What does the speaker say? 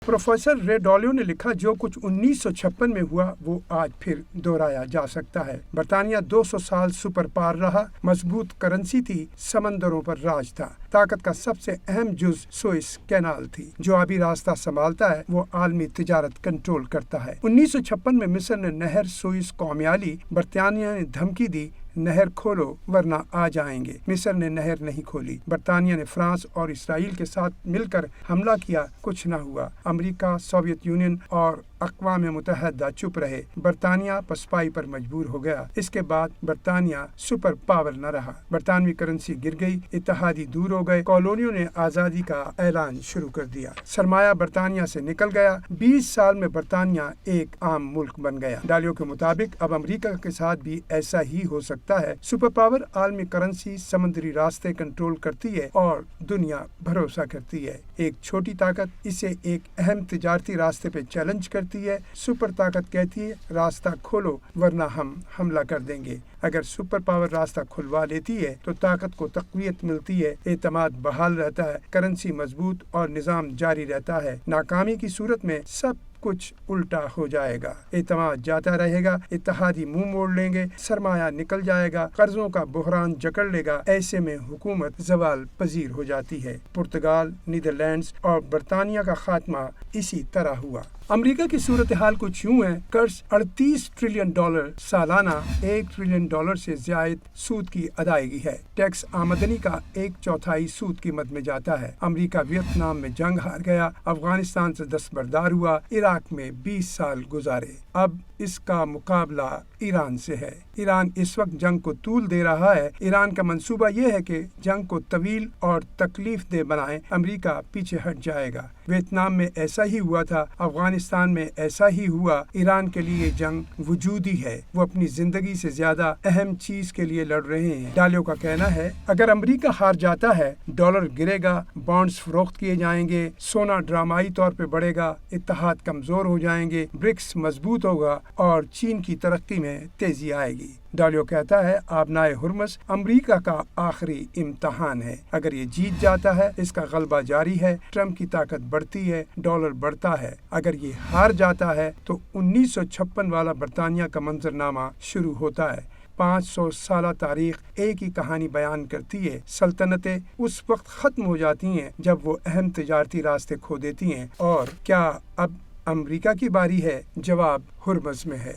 Professor Ray डालियो ने लिखा, जो कुछ 1956 में हुआ वो आज फिर दोहराया जा सकता है। बरतानिया 200 साल सुपर पावर रहा, मजबूत करेंसी थी, समंदरों पर राज था। ताकत का सबसे अहम जुज सुएज कैनाल थी। जो आबी रास्ता संभालता है वो आलमी तिजारत कंट्रोल करता है। 1956 में मिस्र ने नहर सुएज कौमिया ली। बरतानिया ने धमकी दी, नहर खोलो वरना आ जाएंगे। मिस्र ने नहर नहीं खोली। बरतानिया ने फ्रांस और इसराइल के साथ मिलकर हमला किया, कुछ न हुआ। अमेरिका, सोवियत यूनियन और अक़वाम मुत्तहिदा चुप रहे। बरतानिया पसपाई पर मजबूर हो गया। इसके बाद बरतानिया सुपर पावर न रहा। बरतानवी करेंसी गिर गई, इत्तेहादी दूर हो गए, कॉलोनियों ने आज़ादी का ऐलान शुरू कर दिया। सरमाया बरतानिया से निकल गया। 20 साल में बरतानिया एक आम मुल्क बन गया। डालियो के मुताबिक अब अमेरिका के साथ भी ऐसा ही हो सकता है। सुपर पावर आलमी करेंसी, समुद्री रास्ते कंट्रोल करती है और दुनिया भरोसा करती है। एक छोटी ताकत इसे एक अहम तिजारती रास्ते पे चैलेंज करती है। सुपर ताकत कहती है, रास्ता खोलो वरना हम हमला कर देंगे। अगर सुपर पावर रास्ता खुलवा लेती है तो ताकत को तक़वियत मिलती है, एतमाद बहाल रहता है, करेंसी मजबूत और निज़ाम जारी रहता है। नाकामी की सूरत में सब कुछ उल्टा हो जाएगा। एतमाद जाता रहेगा, इत्तेहादी मुंह मोड़ लेंगे, सरमाया निकल जाएगा, कर्जों का बुहरान जकड़ लेगा। ऐसे में हुकूमत जवाल पजीर हो जाती है। पुर्तगाल, नीदरलैंड्स और बरतानिया का खात्मा इसी तरह हुआ। अमेरिका की सूरत हाल कुछ यूं है। कर्ज $38 ट्रिलियन, सालाना $1 ट्रिलियन से ज्यादा सूद की अदायगी है। टैक्स आमदनी का 1/4 सूद कीमत में जाता है। अमेरिका वियतनाम में जंग हार गया, अफगानिस्तान से दस्तबरदार हुआ, इराक में 20 साल गुजारे। अब इसका मुकाबला ईरान से है। ईरान इस वक्त जंग को तूल दे रहा है। ईरान का मंसूबा यह है कि जंग को तवील और तकलीफ दे बनाए। अमेरिका पीछे हट जाएगा। वियतनाम में ऐसा ही हुआ था, अफगानिस्तान में ऐसा ही हुआ। ईरान के लिए जंग वजूदी है। वो अपनी जिंदगी से ज्यादा अहम चीज के लिए लड़ रहे हैं। डालियो का कहना है, अगर अमेरिका हार जाता है, डॉलर गिरेगा, बॉन्ड्स फरोख्त किए जाएंगे, सोना ड्रामाई तौर पे बढ़ेगा, इत्तेहाद कमजोर हो जाएंगे, ब्रिक्स मजबूत होगा और चीन की तरक्की में तेजी आएगी। डालियो कहता है, आबनाए हुर्मस अमेरिका का आखिरी इम्तहान है। अगर ये जीत जाता है, इसका गलबा जारी है, ट्रम्प की ताकत बढ़ती है, डॉलर बढ़ता है। अगर ये हार जाता है तो 1956 वाला बरतानिया का मंजरनामा शुरू होता है। 500 साल तारीख एक ही कहानी बयान करती है। सल्तनतें उस वक्त खत्म हो जाती हैं जब वो अहम तिजारती रास्ते खो देती हैं। और क्या अब अमेरिका की बारी है? जवाब हुर्मस में है।